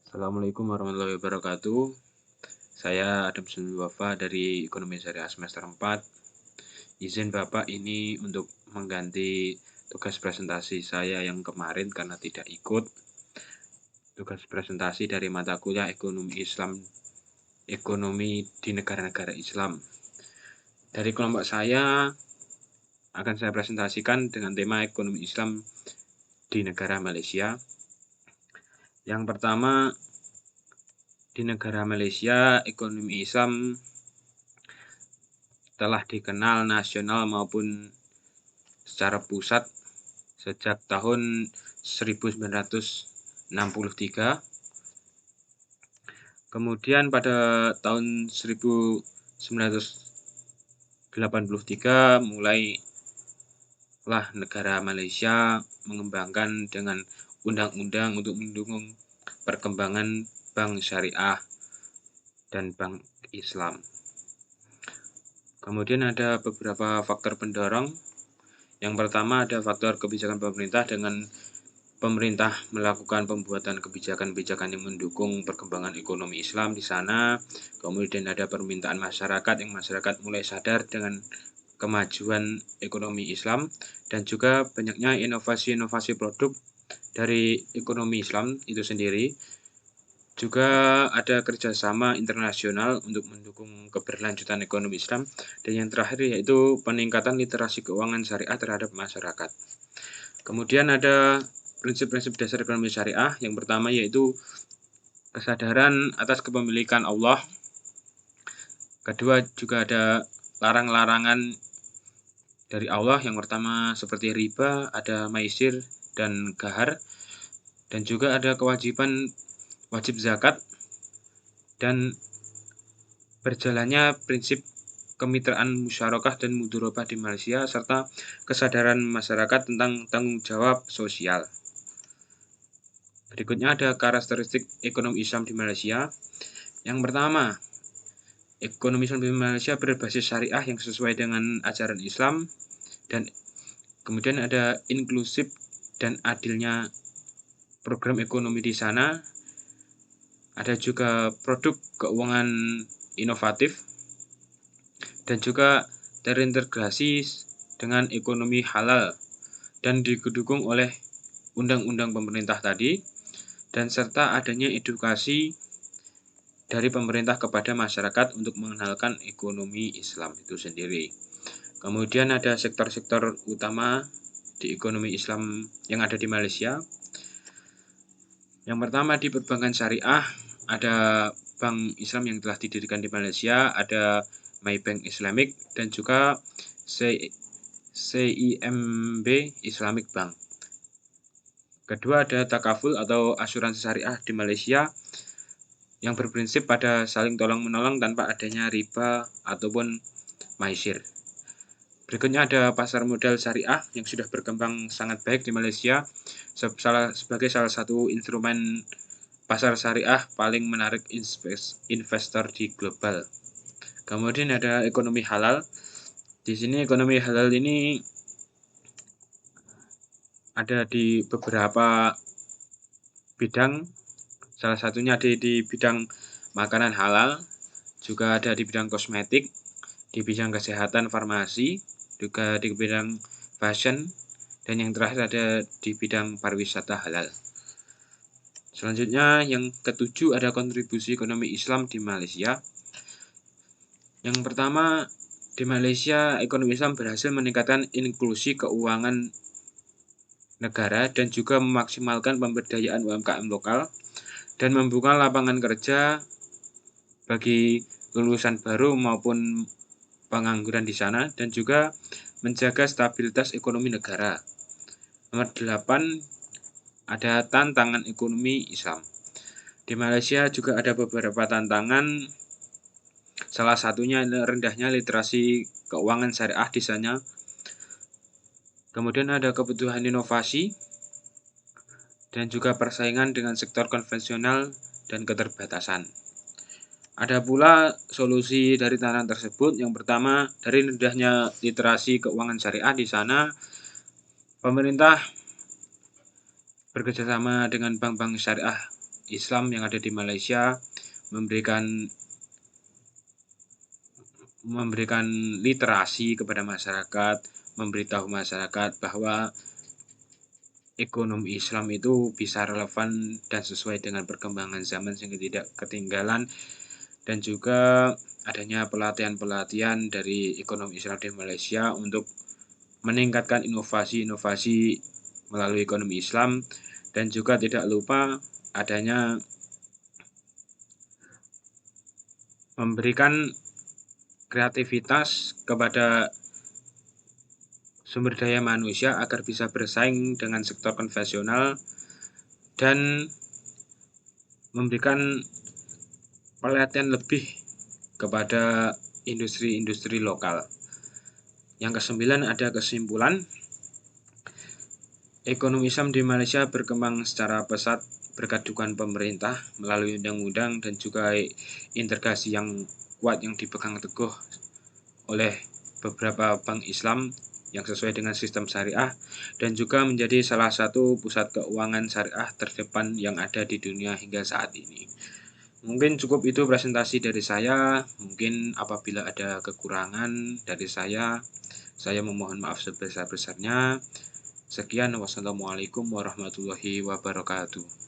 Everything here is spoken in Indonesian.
Assalamualaikum warahmatullahi wabarakatuh. Saya Adam Sulmi Wafa dari Ekonomi Syariah semester 4. Izin Bapak ini untuk mengganti tugas presentasi saya yang kemarin karena tidak ikut. Tugas presentasi dari mata kuliah Ekonomi di negara-negara Islam. Dari kelompok saya akan saya presentasikan dengan tema Ekonomi Islam di negara Malaysia. Yang pertama, di negara Malaysia, ekonomi Islam telah dikenal nasional maupun secara pusat sejak tahun 1963. Kemudian pada tahun 1983 mulailah negara Malaysia mengembangkan dengan undang-undang untuk mendukung perkembangan bank syariah dan bank Islam. Kemudian ada beberapa faktor pendorong. Yang pertama ada faktor kebijakan pemerintah dengan pemerintah melakukan pembuatan kebijakan-kebijakan yang mendukung perkembangan ekonomi Islam di sana. Kemudian ada permintaan masyarakat yang masyarakat mulai sadar dengan kemajuan ekonomi Islam dan juga banyaknya inovasi-inovasi produk dari ekonomi Islam itu sendiri. Juga ada kerjasama internasional untuk mendukung keberlanjutan ekonomi Islam. Dan yang terakhir yaitu peningkatan literasi keuangan syariah terhadap masyarakat. Kemudian ada prinsip-prinsip dasar ekonomi syariah. Yang pertama yaitu kesadaran atas kepemilikan Allah. Kedua juga ada larang-larangan dari Allah. Yang pertama seperti riba, ada maisir dan gahar. Dan juga ada kewajiban wajib zakat dan berjalannya prinsip kemitraan musyarakah dan mudharabah di Malaysia serta kesadaran masyarakat tentang tanggung jawab sosial. Berikutnya ada karakteristik ekonomi Islam di Malaysia. Yang pertama, ekonomi Islam di Malaysia berbasis syariah yang sesuai dengan ajaran Islam dan kemudian ada inklusif dan adilnya program ekonomi di sana. Ada juga produk keuangan inovatif dan juga terintegrasi dengan ekonomi halal dan didukung oleh undang-undang pemerintah tadi, dan serta adanya edukasi dari pemerintah kepada masyarakat untuk mengenalkan ekonomi Islam itu sendiri. Kemudian ada sektor-sektor utama di ekonomi Islam yang ada di Malaysia. Yang pertama di perbankan syariah ada bank Islam yang telah didirikan di Malaysia, ada Maybank Islamic dan juga CIMB Islamic Bank. Kedua ada takaful atau asuransi syariah di Malaysia yang berprinsip pada saling tolong-menolong tanpa adanya riba ataupun maisir. Berikutnya ada pasar modal syariah yang sudah berkembang sangat baik di Malaysia sebagai salah satu instrumen pasar syariah paling menarik investor di global. Kemudian ada ekonomi halal. Di sini ekonomi halal ini ada di beberapa bidang. Salah satunya ada di bidang makanan halal, juga ada di bidang kosmetik, di bidang kesehatan farmasi, juga di bidang fashion, dan yang terakhir ada di bidang pariwisata halal. Selanjutnya yang ketujuh ada kontribusi ekonomi Islam di Malaysia. Yang pertama, di Malaysia ekonomi Islam berhasil meningkatkan inklusi keuangan negara dan juga memaksimalkan pemberdayaan UMKM lokal dan membuka lapangan kerja bagi lulusan baru maupun pengangguran di sana dan juga menjaga stabilitas ekonomi negara. Nomor 8 ada tantangan ekonomi Islam. Di Malaysia juga ada beberapa tantangan. Salah satunya rendahnya literasi keuangan syariah di sana. Kemudian ada kebutuhan inovasi dan juga persaingan dengan sektor konvensional dan keterbatasan. Ada pula solusi dari tantangan tersebut. Yang pertama, dari rendahnya literasi keuangan syariah di sana, pemerintah bekerjasama dengan bank-bank syariah Islam yang ada di Malaysia memberikan literasi kepada masyarakat, memberitahu masyarakat bahwa ekonomi Islam itu bisa relevan dan sesuai dengan perkembangan zaman sehingga tidak ketinggalan, dan juga adanya pelatihan-pelatihan dari ekonomi Islam di Malaysia untuk meningkatkan inovasi-inovasi melalui ekonomi Islam, dan juga tidak lupa adanya memberikan kreativitas kepada sumber daya manusia agar bisa bersaing dengan sektor konvensional dan memberikan pelatihan lebih kepada industri-industri lokal. Yang kesembilan, ada kesimpulan, ekonomi Islam di Malaysia berkembang secara pesat berkat dukungan pemerintah melalui undang-undang dan juga integrasi yang kuat yang dipegang teguh oleh beberapa bank Islam yang sesuai dengan sistem syariah, dan juga menjadi salah satu pusat keuangan syariah terdepan yang ada di dunia hingga saat ini. Mungkin cukup itu presentasi dari saya. Mungkin apabila ada kekurangan dari saya memohon maaf sebesar-besarnya. Sekian, wassalamualaikum warahmatullahi wabarakatuh.